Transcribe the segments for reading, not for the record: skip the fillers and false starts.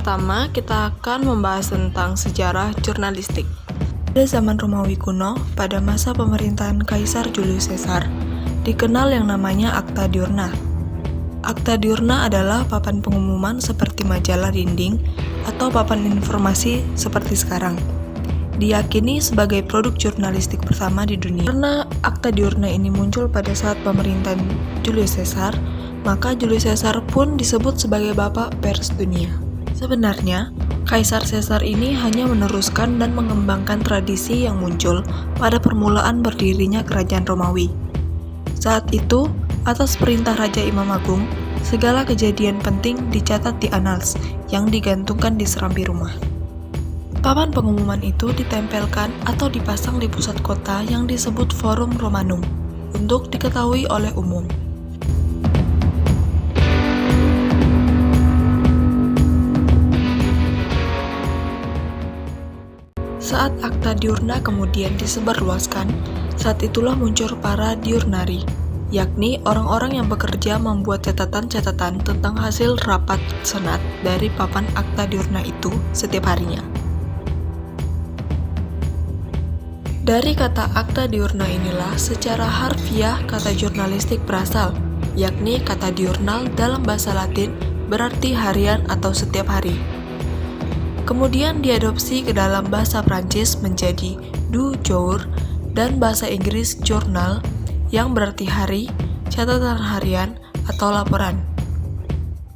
pertama, kita akan membahas tentang sejarah jurnalistik. Pada zaman Romawi kuno, pada masa pemerintahan Kaisar Julius Caesar, dikenal yang namanya Acta Diurna. Acta Diurna adalah papan pengumuman seperti majalah dinding atau papan informasi seperti sekarang. Diyakini sebagai produk jurnalistik pertama di dunia. Karena Acta Diurna ini muncul pada saat pemerintahan Julius Caesar, maka Julius Caesar pun disebut sebagai bapak pers dunia. Sebenarnya, Kaisar Caesar ini hanya meneruskan dan mengembangkan tradisi yang muncul pada permulaan berdirinya kerajaan Romawi. Saat itu, atas perintah Raja Imam Agung, segala kejadian penting dicatat di annals yang digantungkan di serambi rumah. Papan pengumuman itu ditempelkan atau dipasang di pusat kota yang disebut Forum Romanum untuk diketahui oleh umum. Saat Acta Diurna kemudian disebarluaskan, saat itulah muncul para diurnari, yakni orang-orang yang bekerja membuat catatan-catatan tentang hasil rapat senat dari papan Acta Diurna itu setiap harinya. Dari kata Acta Diurna inilah secara harfiah kata jurnalistik berasal, yakni kata diurnal dalam bahasa Latin berarti harian atau setiap hari. Kemudian diadopsi ke dalam bahasa Prancis menjadi du jour dan bahasa Inggris journal yang berarti hari, catatan harian, atau laporan.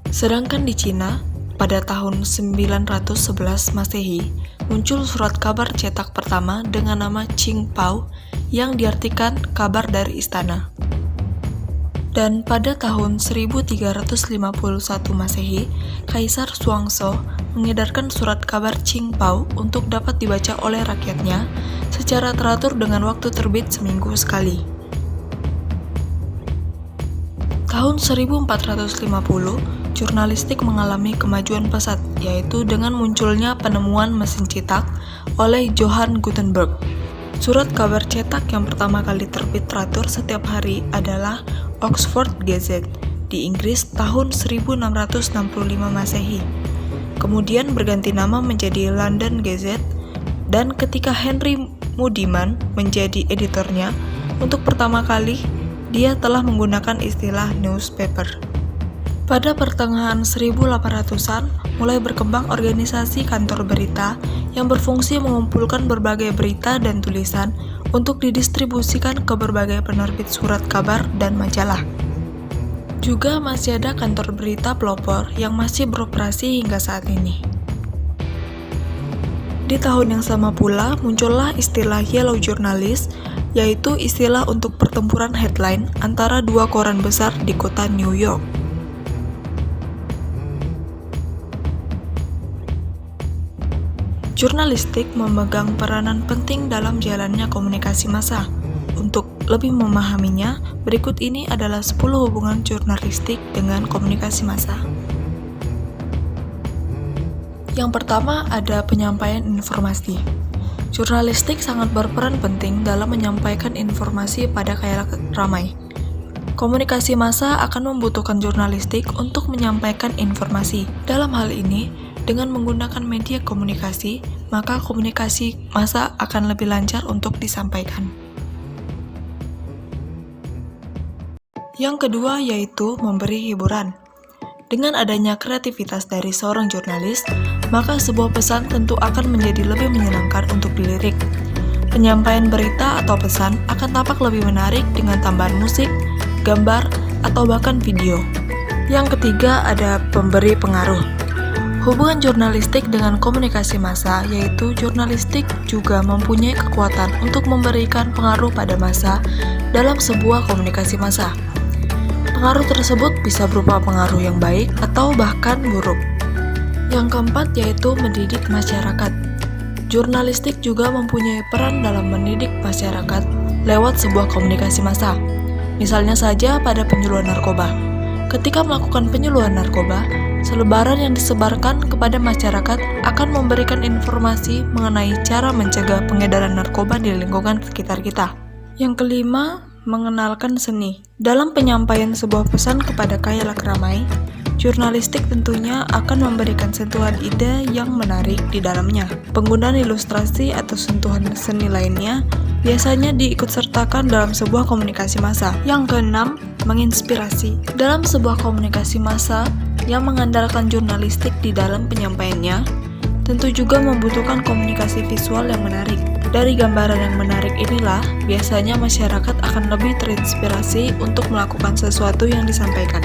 Sedangkan di Cina, pada tahun 911 Masehi, muncul surat kabar cetak pertama dengan nama Qingpao yang diartikan kabar dari istana. Dan pada tahun 1351 Masehi, Kaisar Xuanzong mengedarkan surat kabar Qingpao untuk dapat dibaca oleh rakyatnya secara teratur dengan waktu terbit seminggu sekali. Tahun 1450, jurnalistik mengalami kemajuan pesat, yaitu dengan munculnya penemuan mesin cetak oleh Johann Gutenberg. Surat kabar cetak yang pertama kali terbit teratur setiap hari adalah Oxford Gazette di Inggris tahun 1665 Masehi. Kemudian berganti nama menjadi London Gazette, dan ketika Henry Muddiman menjadi editornya, untuk pertama kali dia telah menggunakan istilah newspaper. Pada pertengahan 1800-an, mulai berkembang organisasi kantor berita yang berfungsi mengumpulkan berbagai berita dan tulisan untuk didistribusikan ke berbagai penerbit surat kabar dan majalah. Juga masih ada kantor berita pelopor yang masih beroperasi hingga saat ini. Di tahun yang sama pula muncullah istilah yellow journalist, yaitu istilah untuk pertempuran headline antara dua koran besar di kota New York. Jurnalistik memegang peranan penting dalam jalannya komunikasi massa. Untuk lebih memahaminya, berikut ini adalah 10 hubungan jurnalistik dengan komunikasi massa. Yang pertama ada penyampaian informasi. Jurnalistik sangat berperan penting dalam menyampaikan informasi pada khalayak ramai. Komunikasi massa akan membutuhkan jurnalistik untuk menyampaikan informasi. Dalam hal ini, dengan menggunakan media komunikasi, maka komunikasi massa akan lebih lancar untuk disampaikan. Yang kedua yaitu memberi hiburan. Dengan adanya kreativitas dari seorang jurnalis, maka sebuah pesan tentu akan menjadi lebih menyenangkan untuk dilirik. Penyampaian berita atau pesan akan tampak lebih menarik dengan tambahan musik, gambar, atau bahkan video. Yang ketiga ada pemberi pengaruh. Hubungan jurnalistik dengan komunikasi massa, yaitu jurnalistik juga mempunyai kekuatan untuk memberikan pengaruh pada massa dalam sebuah komunikasi massa. Pengaruh tersebut bisa berupa pengaruh yang baik atau bahkan buruk. Yang keempat yaitu mendidik masyarakat. Jurnalistik juga mempunyai peran dalam mendidik masyarakat lewat sebuah komunikasi massa. Misalnya saja pada penyuluhan narkoba. Ketika melakukan penyuluhan narkoba, selebaran yang disebarkan kepada masyarakat akan memberikan informasi mengenai cara mencegah pengedaran narkoba di lingkungan sekitar kita. Yang kelima, mengenalkan seni. Dalam penyampaian sebuah pesan kepada khalayak ramai, Jurnalistik tentunya akan memberikan sentuhan ide yang menarik di dalamnya. Penggunaan ilustrasi atau sentuhan seni lainnya biasanya diikutsertakan dalam sebuah komunikasi massa. Yang keenam, menginspirasi. Dalam sebuah komunikasi massa yang mengandalkan jurnalistik di dalam penyampaiannya, tentu juga membutuhkan komunikasi visual yang menarik. Dari gambaran yang menarik inilah, biasanya masyarakat akan lebih terinspirasi untuk melakukan sesuatu yang disampaikan.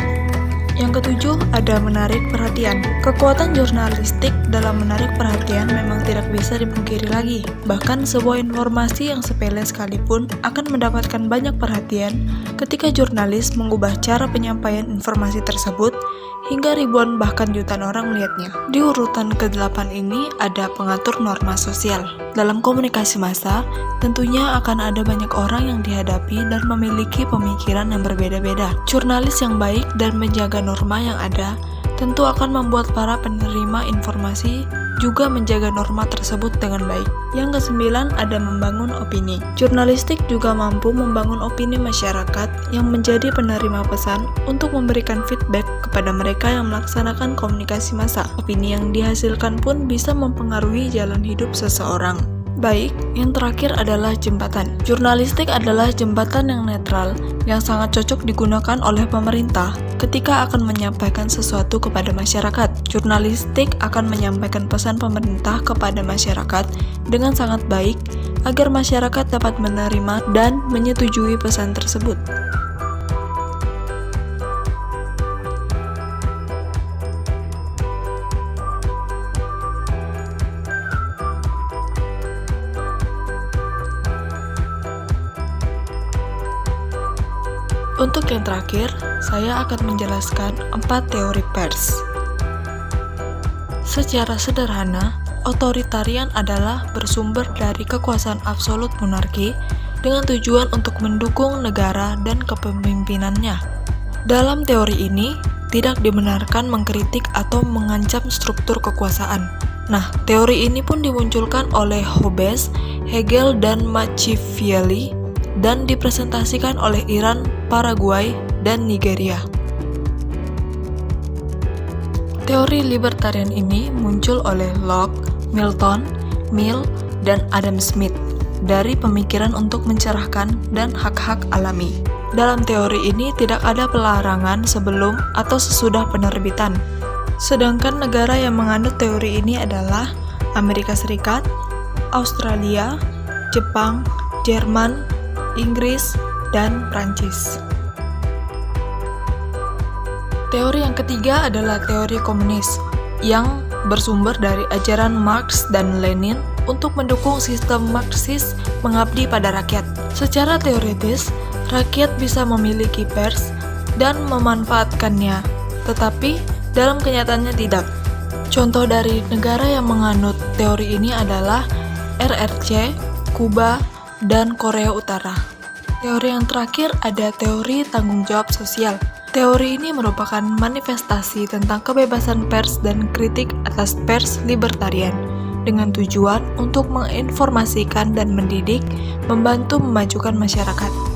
Yang ketujuh, ada menarik perhatian. Kekuatan jurnalistik dalam menarik perhatian memang tidak bisa dipungkiri lagi. Bahkan sebuah informasi yang sepele sekalipun akan mendapatkan banyak perhatian ketika jurnalis mengubah cara penyampaian informasi tersebut hingga ribuan bahkan jutaan orang melihatnya. Di urutan ke-8 ini ada pengatur norma sosial. Dalam komunikasi massa, tentunya akan ada banyak orang yang dihadapi dan memiliki pemikiran yang berbeda-beda. Jurnalis yang baik dan menjaga norma yang ada tentu akan membuat para penerima informasi juga menjaga norma tersebut dengan baik. Yang ke-9 ada membangun opini. Jurnalistik juga mampu membangun opini masyarakat yang menjadi penerima pesan untuk memberikan feedback kepada mereka yang melaksanakan komunikasi massa. Opini yang dihasilkan pun bisa mempengaruhi jalan hidup seseorang. Baik, yang terakhir adalah jembatan. Jurnalistik adalah jembatan yang netral yang sangat cocok digunakan oleh pemerintah ketika akan menyampaikan sesuatu kepada masyarakat. Jurnalistik akan menyampaikan pesan pemerintah kepada masyarakat dengan sangat baik agar masyarakat dapat menerima dan menyetujui pesan tersebut. Untuk yang terakhir, saya akan menjelaskan 4 teori pers. Secara sederhana, otoritarian adalah bersumber dari kekuasaan absolut monarki dengan tujuan untuk mendukung negara dan kepemimpinannya. Dalam teori ini, tidak dibenarkan mengkritik atau mengancam struktur kekuasaan. Nah, teori ini pun dimunculkan oleh Hobbes, Hegel, dan Machiavelli dan dipresentasikan oleh Iran, Paraguay, dan Nigeria. Teori libertarian ini muncul oleh Locke, Milton, Mill, dan Adam Smith dari pemikiran untuk mencerahkan dan hak-hak alami. Dalam teori ini tidak ada pelarangan sebelum atau sesudah penerbitan. Sedangkan negara yang menganut teori ini adalah Amerika Serikat, Australia, Jepang, Jerman, Inggris, dan Prancis. Teori yang ketiga adalah teori komunis yang bersumber dari ajaran Marx dan Lenin untuk mendukung sistem Marxis mengabdi pada rakyat. Secara teoritis, rakyat bisa memiliki pers dan memanfaatkannya, tetapi dalam kenyataannya tidak. Contoh dari negara yang menganut teori ini adalah RRC, Kuba, dan Korea Utara. Teori yang terakhir ada teori tanggung jawab sosial. Teori ini merupakan manifestasi tentang kebebasan pers dan kritik atas pers libertarian dengan tujuan untuk menginformasikan dan mendidik, membantu memajukan masyarakat.